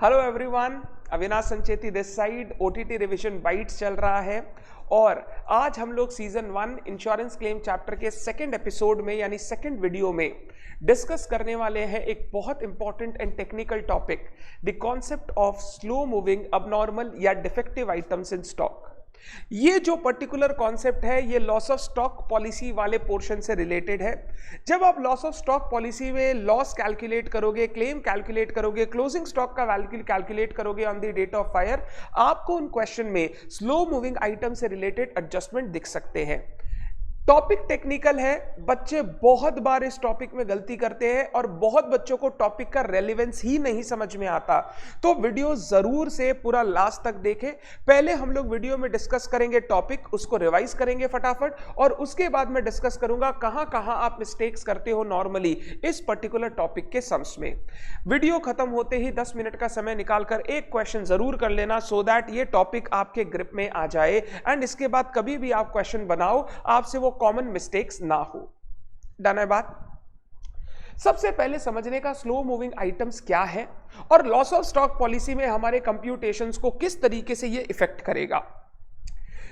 Hello everyone, Avinash Sancheti this side. OTT revision bytes चल रहा है और आज हम लोग सीजन 1 इंश्योरेंस क्लेम चैप्टर के सेकंड एपिसोड में यानी सेकंड वीडियो में डिस्कस करने वाले हैं एक बहुत important and technical topic, the concept of slow moving abnormal या डिफेक्टिव आइटम्स इन स्टॉक। ये जो पर्टिकुलर कॉन्सेप्ट है ये लॉस ऑफ स्टॉक पॉलिसी वाले पोर्शन से रिलेटेड है। जब आप लॉस ऑफ स्टॉक पॉलिसी में लॉस कैलकुलेट करोगे, क्लेम कैलकुलेट करोगे, क्लोजिंग स्टॉक का वैल्यू कैलकुलेट करोगे on the date of fire, आपको उन क्वेश्चन में स्लो मूविंग आइटम से रिलेटेड एडजस्टमेंट दिख सकते हैं। टॉपिक टेक्निकल है, बच्चे बहुत बार इस टॉपिक में गलती करते हैं और बहुत बच्चों को टॉपिक का रेलेवेंस ही नहीं समझ में आता। तो वीडियो जरूर से पूरा लास्ट तक देखें। पहले हम लोग वीडियो में डिस्कस करेंगे टॉपिक, उसको रिवाइज करेंगे फटाफट और उसके बाद मैं डिस्कस करूंगा कहां कहां आप मिस्टेक्स करते हो नॉर्मली इस पर्टिकुलर टॉपिक के सम्स में। वीडियो खत्म होते ही 10 मिनट का समय निकालकर एक क्वेश्चन जरूर कर लेना सो दैट ये टॉपिक आपके ग्रिप में आ जाए एंड इसके बाद कभी भी आप क्वेश्चन बनाओ आपसे वो कॉमन मिस्टेक्स ना हो। डन है बात? सबसे पहले समझने का स्लो मूविंग आइटम्स क्या है और लॉस ऑफ स्टॉक पॉलिसी में हमारे कंप्यूटेशंस को किस तरीके से ये इफेक्ट करेगा।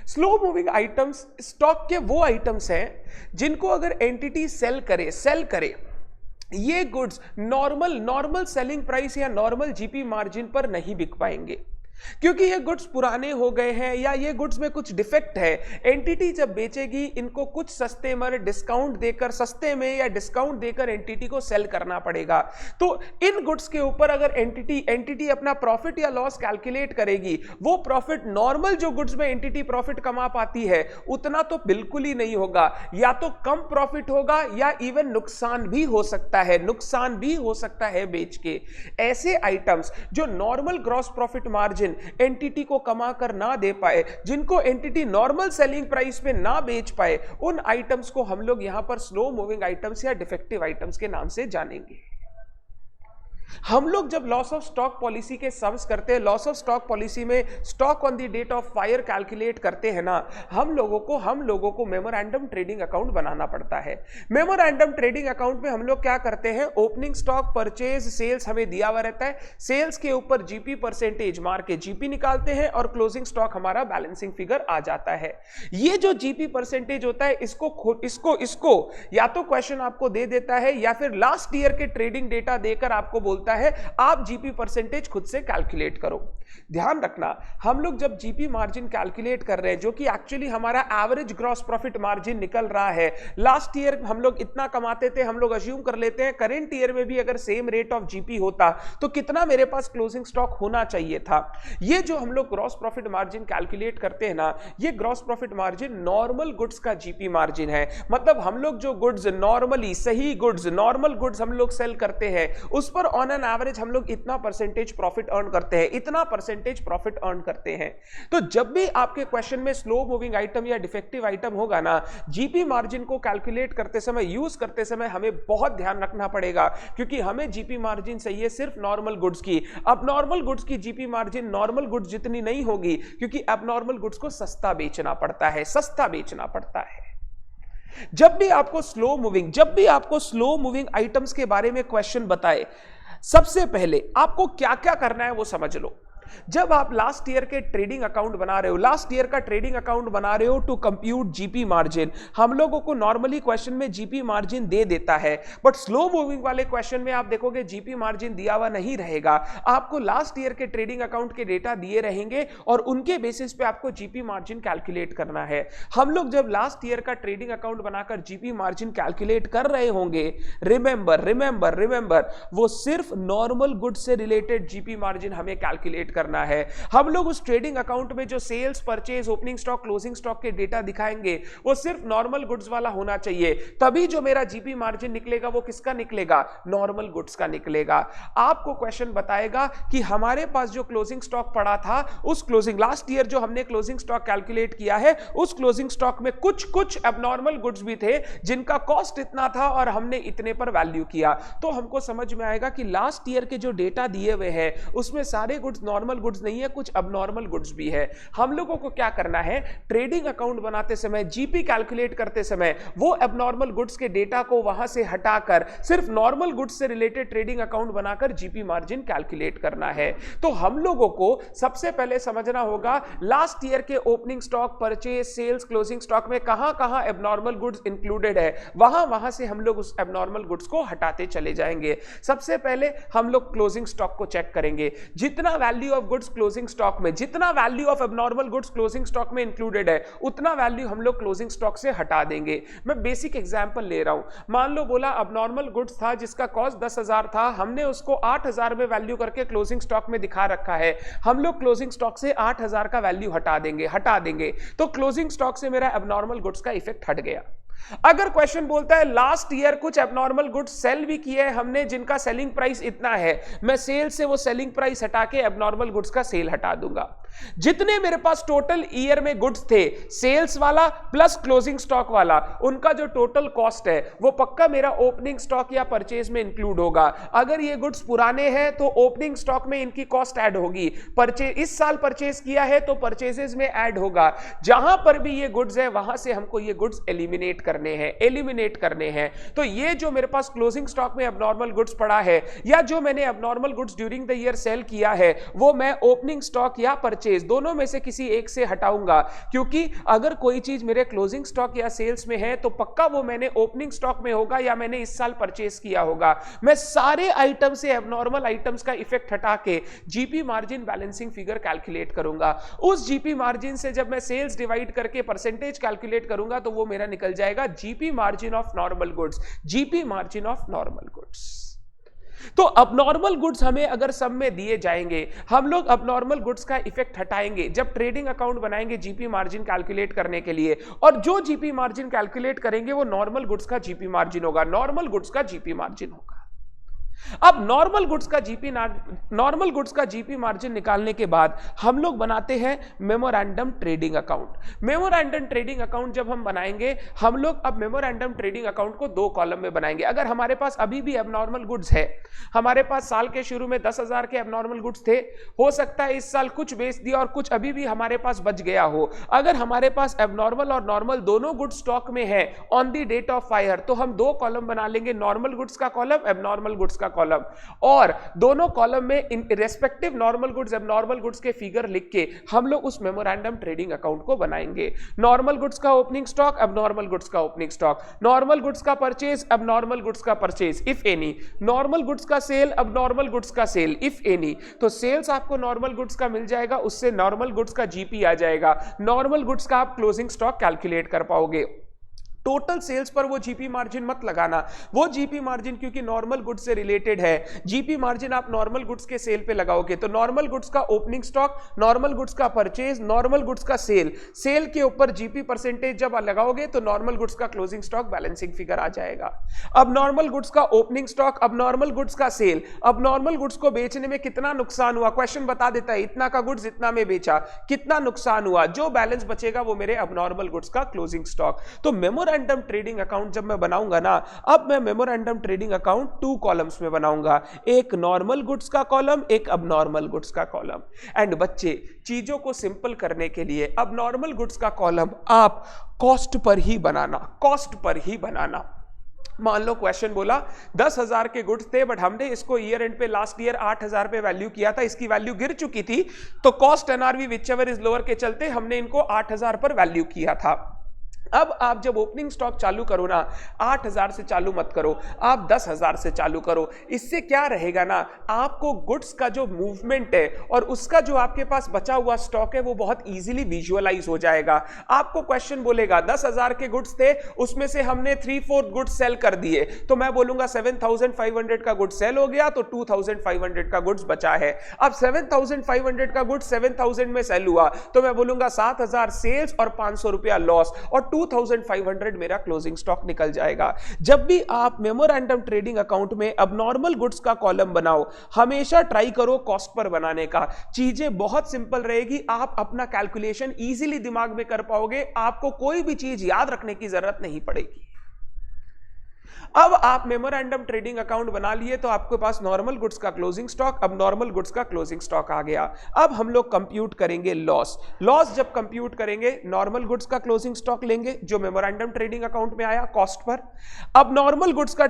स्लो मूविंग आइटम्स स्टॉक के वो आइटम्स हैं जिनको अगर एंटिटी सेल करे ये गुड्स नॉर्मल सेलिंग प्राइस या नॉर्मल जीपी मार्जिन पर नहीं बिक पाएंगे क्योंकि ये गुड्स पुराने हो गए हैं या ये गुड्स में कुछ डिफेक्ट है। एंटिटी जब बेचेगी इनको कुछ सस्ते में डिस्काउंट देकर, सस्ते में या डिस्काउंट देकर एंटिटी को सेल करना पड़ेगा। तो इन गुड्स के ऊपर अगर एंटिटी अपना प्रॉफिट या लॉस कैलकुलेट करेगी, वो प्रॉफिट नॉर्मल जो गुड्स में एंटिटी प्रॉफिट कमा पाती है उतना तो बिल्कुल ही नहीं होगा, या तो कम प्रॉफिट होगा या इवन नुकसान भी हो सकता है बेच के। ऐसे आइटम्स जो normal gross profit margin entity को कमा कर ना दे पाए, जिनको एंटिटी नॉर्मल सेलिंग प्राइस पे ना बेच पाए, उन आइटम्स को हम लोग यहां पर स्लो मूविंग आइटम्स या डिफेक्टिव आइटम्स के नाम से जानेंगे। हम लोग जब लॉस ऑफ स्टॉक पॉलिसी के सम्स करते हैं, लॉस ऑफ स्टॉक पॉलिसी में stock on the date of fire calculate करते हैं ना, हम लोगों को मेमोरेंडम ट्रेडिंग अकाउंट बनाना पड़ता है। मेमोरेंडम ट्रेडिंग अकाउंट में हम लोग क्या करते हैं, ओपनिंग स्टॉक, परचेज, सेल्स हमें दिया हुआ रहता है। सेल्स के ऊपर जीपी परसेंटेज मार के जीपी निकालते हैं और क्लोजिंग स्टॉक हमारा बैलेंसिंग फिगर आ जाता है। ये जो जीपी परसेंटेज होता है इसको या तो क्वेश्चन आपको दे देता है या फिर लास्ट ईयर के ट्रेडिंग डेटा देकर आपको बोलता है आप जीपी परसेंटेज खुद से कैलकुलेट करो। ध्यान रखना, हम लोग जब जीपी मार्जिन कैलकुलेट कर रहे हैं जो कि एक्चुअली हमारा एवरेज ग्रॉस प्रॉफिट मार्जिन निकल रहा है, लास्ट ईयर हम लोग इतना कमाते थे, हम लोग अज्यूम कर लेते हैं करंट ईयर में भी अगर सेम रेट ऑफ जीपी होता तो कितना मेरे पास क्लोजिंग स्टॉक होना चाहिए था। ये जो हम लोग ग्रॉस प्रॉफिट मार्जिन कैलकुलेट करते हैं ना, ये gross profit margin normal goods का जीपी मार्जिन है। मतलब हम लोग जो गुड्स नॉर्मली सही गुड्स, नॉर्मल गुड्स हम लोग सेल करते हैं उस पर ऑन एन एवरेज हम लोग इतना परसेंटेज प्रॉफिट अर्न करते हैं, इतना परसेंटेज प्रॉफिट अर्न करते हैं। तो जब भी आपके क्वेश्चन में स्लो मूविंग आइटम या डिफेक्टिव आइटम होगा ना, जीपी मार्जिन को कैलकुलेट करते समय, यूज करते समय हमें बहुत ध्यान रखना पड़ेगा क्योंकि हमें जीपी मार्जिन चाहिए सिर्फ नॉर्मल गुड्स की। अब नॉर्मल गुड्स की जीपी मार्जिन नॉर्मल गुड्स जितनी नहीं होगी क्योंकि अब नॉर्मल गुड्स को सस्ता बेचना पड़ता है। जब भी आपको स्लो मूविंग आइटम्स के बारे में क्वेश्चन बताए, सबसे पहले आपको क्या क्या करना है वो समझ लो। जब आप लास्ट ईयर के ट्रेडिंग अकाउंट बना रहे हो, लास्ट ईयर का ट्रेडिंग अकाउंट बना रहे हो टू कंप्यूट जीपी मार्जिन, हम लोगों को नॉर्मली क्वेश्चन में जीपी मार्जिन दे देता है, बट स्लो मूविंग वाले क्वेश्चन में आप देखोगे जीपी मार्जिन दिया हुआ नहीं रहेगा। आपको लास्ट ईयर के ट्रेडिंग अकाउंट के डेटा दिए रहेंगे और उनके बेसिस पे आपको जीपी मार्जिन कैलकुलेट करना है। हम लोग जब लास्ट ईयर का ट्रेडिंग अकाउंट बनाकर जीपी मार्जिन कैलकुलेट कर रहे होंगे, रिमेंबर वो सिर्फ नॉर्मल गुड से रिलेटेड जीपी मार्जिन हमें कैलकुलेट करना है। हम लोग उस ट्रेडिंग अकाउंट में जो sales, purchase, opening stock, closing stock के डेटा दिखाएंगे वो सिर्फ नॉर्मल गुड्स वाला होना चाहिए, तभी जो मेरा जीपी मार्जिन निकलेगा वो किसका निकलेगा, नॉर्मल गुड्स का निकलेगा। आपको क्वेश्चन बताएगा कि हमारे पास जो क्लोजिंग स्टॉक पड़ा था, उस क्लोजिंग लास्ट ईयर जो हमने क्लोजिंग स्टॉक कैलकुलेट किया है, उस क्लोजिंग स्टॉक में कुछ एबनॉर्मल गुड्स भी थे जिनका कॉस्ट इतना था और हमने इतने पर वैल्यू किया। तो हमको समझ में आएगा कि लास्ट ईयर के जो डेटा दिए हुए हैं उसमें सारे गुड्स नॉर्मल नॉर्मल गुड्स नहीं है, कुछ अबनॉर्मल गुड्स भी है। हम लोगों को क्या करना है, ट्रेडिंग अकाउंट बनाते समय, जीपी कैलकुलेट करते समय वो अबनॉर्मल गुड्स के डेटा को वहां से हटाकर सिर्फ नॉर्मल गुड्स से रिलेटेड ट्रेडिंग अकाउंट बनाकर जीपी मार्जिन कैलकुलेट करना है। तो हम लोगों को सबसे पहले समझना होगा लास्ट ईयर के opening stock, purchase, sales, closing stock में कहां कहां एबनॉर्मल गुड्स इंक्लूडेड है, वहां से हम लोग उस एबनॉर्मल गुड्स को हटाते चले जाएंगे। सबसे पहले हम लोग क्लोजिंग स्टॉक को चेक करेंगे। जितना value of goods closing stock में, जितना value of abnormal goods closing stock में इंक्लूडेड है, उतना वैल्यू हम लोग क्लोजिंग स्टॉक से हटा देंगे। मैं बेसिक एग्जांपल ले रहा हूं। मान लो बोला अबनॉर्मल गुड्स था जिसका कॉस्ट 10,000 था, हमने उसको 8,000 में वैल्यू करके क्लोजिंग स्टॉक में दिखा रखा है। हम लोग क्लोजिंग स्टॉक से 8,000 का वैल्यू हटा देंगे तो क्लोजिंग स्टॉक से मेरा एबनॉर्मल गुड्स का इफेक्ट हट गया। अगर क्वेश्चन बोलता है लास्ट ईयर कुछ एबनॉर्मल गुड्स सेल भी किए हमने जिनका सेलिंग प्राइस इतना है, मैं सेल से वो सेलिंग प्राइस हटा के एबनॉर्मल गुड्स का सेल हटा दूंगा। जितने मेरे पास टोटल ईयर में गुड्स थे, सेल्स वाला प्लस क्लोजिंग स्टॉक वाला, उनका जो टोटल कॉस्ट है वो पक्का मेरा ओपनिंग स्टॉक या परचेज में इंक्लूड होगा। अगर ये गुड्स पुराने हैं तो ओपनिंग स्टॉक में इनकी कॉस्ट ऐड होगी, परचेज इस साल परचेज किया है तो परचेजेस में ऐड होगा। जहां पर भी ये गुड्स है वहां से हमको ये गुड्स एलिमिनेट करने हैं। तो ये जो मेरे पास क्लोजिंग स्टॉक में एबनॉर्मल गुड्स पड़ा है या जो मैंने abnormal goods during the year cell किया है, वो मैं ओपनिंग स्टॉक या परचेज दोनों में से किसी एक से हटाऊंगा। क्योंकि अगर कोई चीज मेरे क्लोजिंग स्टॉक या सेल्स में है तो पक्का वो मैंने ओपनिंग स्टॉक में होगा या मैंने इस साल परचेज किया होगा। मैं सारे आइटम से एबनॉर्मल आइटम्स का इफेक्ट हटा के GP margin balancing figure calculate करूंगा। उस जीपी मार्जिन से जब मैं सेल्स डिवाइड करके परसेंटेज कैलकुलेट करूंगा तो वो मेरा निकल जाएगा GP margin of normal goods, GP margin of normal goods. तो अबनॉर्मल गुड्स हमें अगर सब में दिए जाएंगे, हम लोग अबनॉर्मल गुड्स का इफेक्ट हटाएंगे जब ट्रेडिंग अकाउंट बनाएंगे जीपी मार्जिन कैलकुलेट करने के लिए, और जो जीपी मार्जिन कैलकुलेट करेंगे वो नॉर्मल गुड्स का जीपी मार्जिन होगा, नॉर्मल गुड्स का जीपी मार्जिन होगा। अब नॉर्मल गुड्स का जीपी मार्जिन निकालने के बाद हम लोग बनाते हैं memorandum trading account. Memorandum trading account जब हम बनाएंगे, हम लोग अब मेमोरेंडम ट्रेडिंग अकाउंट को 2 कॉलम में बनाएंगे। अगर हमारे पास अभी भी एबनॉर्मल गुड्स है, हमारे पास साल के शुरू में 10,000 के एबनॉर्मल गुड्स थे, हो सकता है इस साल कुछ बेच दिया और कुछ अभी भी हमारे पास बच गया हो। अगर हमारे पास एबनॉर्मल और नॉर्मल दोनों गुड्स स्टॉक में है on the date of fire, तो हम 2 कॉलम बना लेंगे, नॉर्मल गुड्स का कॉलम, एबनॉर्मल गुड्स का कॉलम, और दोनों कॉलम में इन respective normal goods abnormal goods के फिगर लिख के हम लोग उस मेमोरेंडम ट्रेडिंग अकाउंट को बनाएंगे। नॉर्मल गुड्स का ओपनिंग स्टॉक, एबनॉर्मल गुड्स का ओपनिंग स्टॉक, नॉर्मल गुड्स का परचेज, एबनॉर्मल गुड्स का purchase if any, normal goods का सेल, एबनॉर्मल गुड्स का सेल इफ एनी। तो सेल्स आपको नॉर्मल गुड्स का मिल जाएगा, उससे नॉर्मल गुड्स का जीपी आ जाएगा, नॉर्मल गुड्स का आप क्लोजिंग स्टॉक कैलकुलेट कर पाओगे। टोटल सेल्स पर वो जीपी मार्जिन मत लगाना, वो जीपी मार्जिन क्योंकि नॉर्मल गुड्स से रिलेटेड है, जीपी मार्जिन आप नॉर्मल गुड्स के सेल पे लगाओगे तो नॉर्मल गुड्स का ओपनिंग स्टॉक, नॉर्मल गुड्स का परचेज, नॉर्मल गुड्स का सेल, सेल के ऊपर जीपी परसेंटेज जब लगाओगे तो नॉर्मल गुड्स का क्लोजिंग स्टॉक बैलेंसिंग फिगर आ जाएगा। अब नॉर्मल गुड्स का ओपनिंग स्टॉक, अब नॉर्मल गुड्स का सेल, अब नॉर्मल गुड्स को बेचने में कितना नुकसान हुआ, क्वेश्चन बता देता है इतना का गुड्स इतना में बेचा, कितना नुकसान हुआ, जो बैलेंस बचेगा वो मेरे अब नॉर्मल गुड्स का क्लोजिंग स्टॉक। तो मेमोरेंडम ट्रेडिंग अकाउंट जब मैं बनाऊंगा ना, अब मैं मेमोरेंडम ट्रेडिंग अकाउंट 2 कॉलम्स में बनाऊंगा, एक नॉर्मल गुड्स का कॉलम, एक अबनॉर्मल गुड्स का कॉलम। एंड बच्चे, चीजों को सिंपल करने के लिए अब नॉर्मल गुड्स का कॉलम आप कॉस्ट पर ही बनाना। मान लो क्वेश्चन बोला 10,000 के गुड्स थे बट हमने इसको ईयर एंड पे लास्ट ईयर 8,000 पे वैल्यू किया था, इसकी वैल्यू गिर चुकी थी, तो cost NRV whichever is lower के चलते हमने इनको 8,000 पर वैल्यू किया था। अब आप जब ओपनिंग स्टॉक चालू करो ना, 8,000 से चालू मत करो, आप 10,000 से चालू करो। इससे क्या रहेगा ना, आपको गुड्स का जो मूवमेंट है और उसका जो आपके पास बचा हुआ स्टॉक है वो बहुत इजीली विजुअलाइज हो जाएगा। आपको क्वेश्चन बोलेगा 10,000 के गुड्स थे, उसमें से हमने 3/4 गुड्स सेल कर दिए, तो मैं बोलूंगा 7,500 का गुड्स सेल हो गया, तो 2,500 का गुड्स बचा है। अब 7,500 का गुड्स 7,000 में सेल हुआ, तो मैं बोलूंगा 7,000 सेल्स और 500 रुपया लॉस, और 2,500 मेरा क्लोजिंग स्टॉक निकल जाएगा। जब भी आप मेमोरेंडम ट्रेडिंग अकाउंट में अब नॉर्मल गुड्स का कॉलम बनाओ, हमेशा ट्राई करो कॉस्ट पर बनाने का। चीजें बहुत सिंपल रहेगी, आप अपना कैलकुलेशन इजीली दिमाग में कर पाओगे, आपको कोई भी चीज याद रखने की जरूरत नहीं पड़ेगी। अब आप मेमोरेंडम ट्रेडिंग अकाउंट बना लिए तो आपके पास नॉर्मल गुड्स का क्लोजिंग स्टॉक, अब नॉर्मल गुड्स का क्लोजिंग स्टॉक आ गया। अब हम लोग कंप्यूट करेंगे लॉस। लॉस जब कंप्यूट करेंगे नॉर्मल गुड्स का क्लोजिंग स्टॉक लेंगे जो मेमोरेंडम ट्रेडिंग अकाउंट में आया कॉस्ट पर। अब नॉर्मल गुड्स का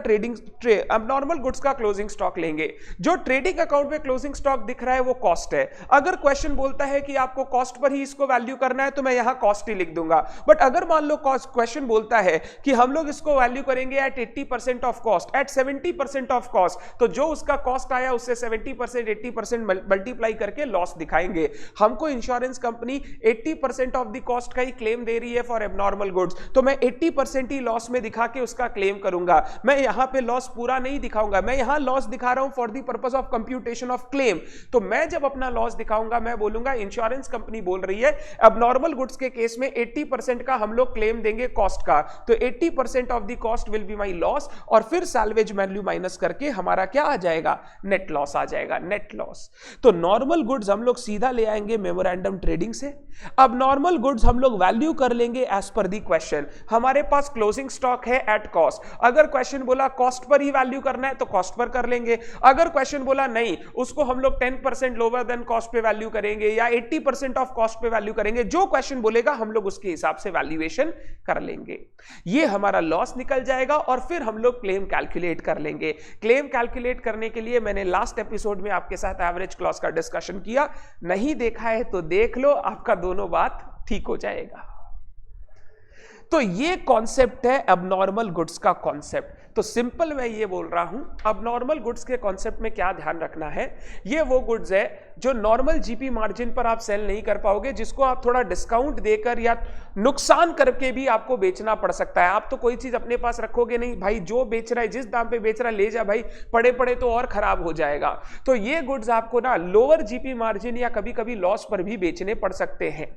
क्लोजिंग स्टॉक लेंगे। जो ट्रेडिंग अकाउंट में क्लोजिंग स्टॉक दिख रहा है वो कॉस्ट है। अगर क्वेश्चन बोलता है कि आपको कॉस्ट पर ही इसको वैल्यू करना है तो मैं यहां कॉस्ट ही लिख दूंगा। बट अगर मान लो क्वेश्चन बोलता है कि हम लोग इसको वैल्यू करेंगे at 80% of cost, at 70% of cost, तो जो उसका कॉस्ट आया उससे 70% 80% मल्टीप्लाई करके लॉस दिखाएंगे। हमको insurance company 80% of the cost का ही क्लेम दे रही है फॉर एबनॉर्मल गुड्स, तो मैं 80% ही लॉस में दिखा के उसका क्लेम करूंगा। मैं यहां पे लॉस पूरा नहीं दिखाऊंगा, मैं यहां लॉस दिखा रहा हूं for the purpose of computation of claim. तो मैं जब अपना लॉस दिखाऊंगा मैं बोलूंगा इंश्योरेंस कंपनी बोल रही है एबनॉर्मल गुड्स के केस में 80% का हम लोग क्लेम देंगे कॉस्ट का, तो 80% of the cost will be my loss, और फिर सैल्वेज वैल्यू माइनस करके हमारा क्या आ जाएगा, नेट लॉस आ जाएगा, नेट लॉस। तो नॉर्मल गुड्स हम लोग सीधा ले आएंगे मेमोरेंडम ट्रेडिंग से। अब नॉर्मल गुड्स हम लोग वैल्यू कर लेंगे एज पर दी क्वेश्चन। हमारे पास क्लोजिंग स्टॉक है एट कॉस्ट, अगर क्वेश्चन बोला कॉस्ट पर ही वैल्यू करना है तो कॉस्ट पर कर लेंगे। अगर क्वेश्चन बोला नहीं उसको हम लोग 10% लोअर देन कॉस्ट पे वैल्यू करेंगे या 80% ऑफ कॉस्ट पे वैल्यू करेंगे, जो क्वेश्चन बोलेगा हम लोग उसके हिसाब से वैल्यूएशन कर लेंगे। ये हमारा लॉस निकल जाएगा और फिर हम लोग क्लेम कैलकुलेट कर लेंगे। क्लेम कैलकुलेट करने के लिए मैंने लास्ट एपिसोड में आपके साथ एवरेज क्लॉज का डिस्कशन किया, नहीं देखा है तो देख लो, आपका दोनों बात ठीक हो जाएगा। तो ये कॉन्सेप्ट है अबनॉर्मल गुड्स का कॉन्सेप्ट। तो सिंपल मैं ये बोल रहा हूं अबनॉर्मल गुड्स के कॉन्सेप्ट में क्या ध्यान रखना है, ये वो गुड्स है जो नॉर्मल जीपी मार्जिन पर आप सेल नहीं कर पाओगे, जिसको आप थोड़ा डिस्काउंट देकर या नुकसान करके भी आपको बेचना पड़ सकता है। आप तो कोई चीज अपने पास रखोगे नहीं, भाई जो बेच रहा है जिस दाम पे बेच रहा है ले जा भाई, पड़े पड़े तो और खराब हो जाएगा। तो ये गुड्स आपको ना लोअर जीपी मार्जिन या कभी कभी लॉस पर भी बेचने पड़ सकते हैं।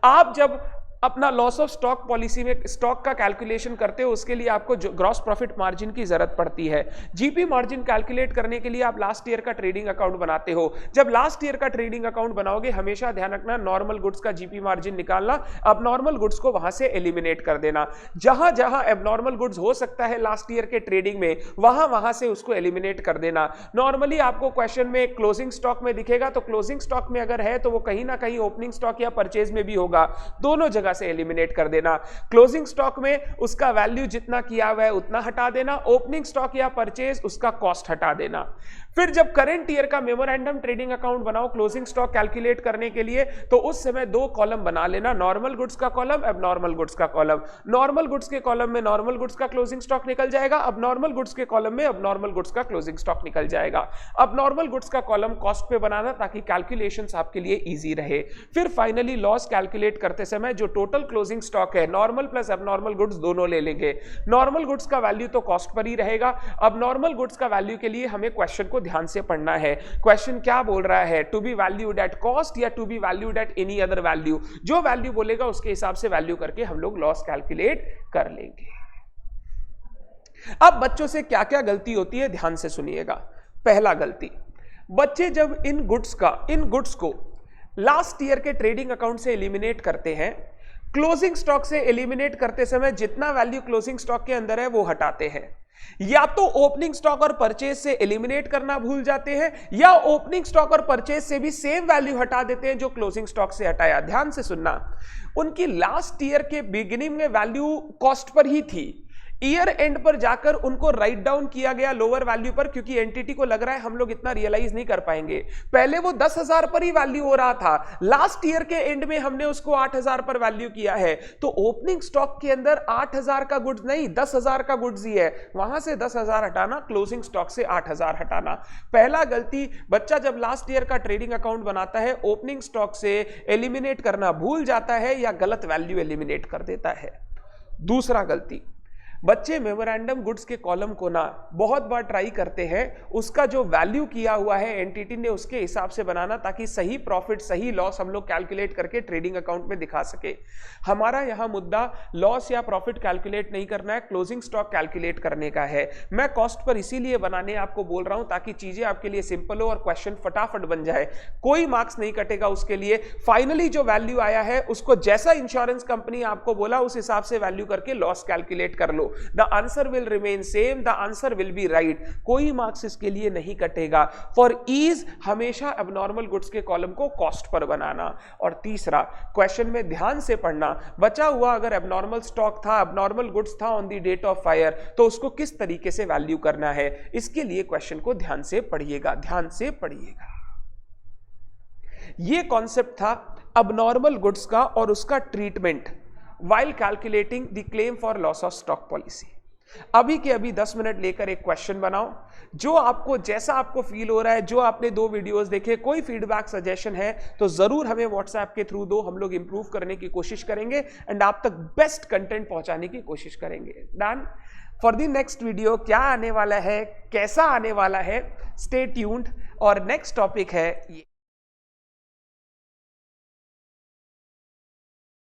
आप जब अपना लॉस ऑफ स्टॉक पॉलिसी में स्टॉक का कैलकुलेशन करते हो उसके लिए आपको ग्रॉस प्रॉफिट मार्जिन की जरूरत पड़ती है। जीपी मार्जिन कैलकुलेट करने के लिए आप लास्ट ईयर का ट्रेडिंग अकाउंट बनाते हो। जब लास्ट ईयर का ट्रेडिंग अकाउंट बनाओगे हमेशा ध्यान रखना नॉर्मल गुड्स का जीपी मार्जिन निकालना, अब नॉर्मल गुड्स को वहां से एलिमिनेट कर देना। जहां जहां एबनॉर्मल गुड्स हो सकता है लास्ट ईयर के ट्रेडिंग में वहां से उसको एलिमिनेट कर देना। नॉर्मली आपको क्वेश्चन में क्लोजिंग स्टॉक में दिखेगा, तो क्लोजिंग स्टॉक में अगर है तो वो कहीं ना कहीं ओपनिंग स्टॉक या परचेज में भी होगा, दोनों जगह से एलिमिनेट कर देना। क्लोजिंग स्टॉक में उसका वैल्यू जितना किया हुआ है उतना हटा देना, ओपनिंग स्टॉक या परचेज उसका कॉस्ट हटा देना। फिर जब करंट ईयर का मेमोरेंडम ट्रेडिंग अकाउंट बनाओ क्लोजिंग स्टॉक कैलकुलेट करने के लिए, तो उस समय दो कॉलम बना लेना, नॉर्मल गुड्स का कॉलम, एबनॉर्मल गुड्स का कॉलम। नॉर्मल गुड्स के कॉलम में नॉर्मल गुड्स का क्लोजिंग स्टॉक निकल जाएगा, अब नॉर्मल गुड्स के कॉलम में एबनॉर्मल गुड्स का क्लोजिंग स्टॉक निकल जाएगा। अब नॉर्मल गुड्स का कॉलम कॉस्ट पे बनाना ताकि कैलकुलेशंस आपके लिए इजी रहे। फिर फाइनली लॉस कैलकुलेट करते समय जो टोटल क्लोजिंग स्टॉक है नॉर्मल प्लस एबनॉर्मल गुड्स दोनों ले लेंगे। नॉर्मल गुड्स का वैल्यू तो कॉस्ट पर ही रहेगा। अब नॉर्मल गुड्स का वैल्यू के लिए हमें क्वेश्चन को ध्यान से पढ़ना है। क्वेश्चन क्या बोल रहा है, to be valued at cost या to be valued at any other value, जो वैल्यू बोलेगा उसके हिसाब से वैल्यू करके हम लोग लॉस कैलकुलेट कर लेंगे। अब बच्चों से क्या क्या गलती होती है ध्यान से सुनिएगा। पहला गलती, बच्चे जब इन गुड्स को लास्ट ईयर के ट्रेडिंग अकाउंट से एलिमिनेट करते हैं, क्लोजिंग स्टॉक से एलिमिनेट करते समय जितना वैल्यू क्लोजिंग स्टॉक के अंदर है वो हटाते हैं। या तो ओपनिंग स्टॉक और परचेज से एलिमिनेट करना भूल जाते हैं, या ओपनिंग स्टॉक और परचेज से भी सेम वैल्यू हटा देते हैं जो क्लोजिंग स्टॉक से हटाया। ध्यान से सुनना, उनकी लास्ट ईयर के बिगिनिंग में वैल्यू कॉस्ट पर ही थी, ईयर एंड पर जाकर उनको राइट डाउन किया गया लोअर वैल्यू पर, क्योंकि एंटिटी को लग रहा है हम लोग इतना रियलाइज नहीं कर पाएंगे। पहले वो 10,000 पर ही वैल्यू हो रहा था, लास्ट ईयर के एंड में हमने उसको 8,000 पर वैल्यू किया है। तो ओपनिंग स्टॉक के अंदर 8,000 का गुड्स नहीं 10,000 का गुड्स ही है, वहां से 10,000 हटाना, क्लोजिंग स्टॉक से 8,000 हटाना। पहला गलती, बच्चा जब लास्ट ईयर का ट्रेडिंग अकाउंट बनाता है ओपनिंग स्टॉक से एलिमिनेट करना भूल जाता है या गलत वैल्यू एलिमिनेट कर देता है। दूसरा गलती, बच्चे मेमोरेंडम गुड्स के कॉलम को ना बहुत बार ट्राई करते हैं उसका जो वैल्यू किया हुआ है एंटिटी ने उसके हिसाब से बनाना, ताकि सही प्रॉफिट सही लॉस हम लोग कैलकुलेट करके ट्रेडिंग अकाउंट में दिखा सके। हमारा यहां मुद्दा लॉस या प्रॉफिट कैलकुलेट नहीं करना है, क्लोजिंग स्टॉक कैलकुलेट करने का है। मैं कॉस्ट पर इसीलिए बनाने आपको बोल रहा हूं ताकि चीजें आपके लिए सिंपल हो और क्वेश्चन फटाफट बन जाए, कोई मार्क्स नहीं कटेगा उसके लिए। फाइनली जो वैल्यू आया है उसको जैसा इंश्योरेंस कंपनी आपको बोला उस हिसाब से वैल्यू करके लॉस कैलकुलेट कर लो। हो, the answer will remain same, the answer will be right, कोई मार्क्स इसके लिए नहीं कटेगा। फॉर ईज हमेशा एबनॉर्मल गुड्स के कॉलम को कॉस्ट पर बनाना। और तीसरा, क्वेश्चन में ध्यान से पढ़ना, बचा हुआ अगर एबनॉर्मल स्टॉक था, एबनॉर्मल गुड्स था on the date of fire, तो उसको किस तरीके से वैल्यू करना है, इसके लिए क्वेश्चन को ध्यान से पढ़िएगा, ध्यान से पढ़िएगा। ये कॉन्सेप्ट था अबनॉर्मल गुड्स का और उसका treatment while calculating the claim for loss of stock policy. अभी के अभी 10 मिनट लेकर एक क्वेश्चन बनाओ, जो आपको जैसा आपको फील हो रहा है, जो आपने 2 वीडियोस देखे, कोई फीडबैक सजेशन है तो जरूर हमें व्हाट्सएप के थ्रू दो, हम लोग इंप्रूव करने की कोशिश करेंगे एंड आप तक बेस्ट कंटेंट पहुंचाने की कोशिश करेंगे। Done. For the next video क्या आने वाला है, कैसा आने वाला है, स्टे ट्यून्ड। और नेक्स्ट टॉपिक है ये।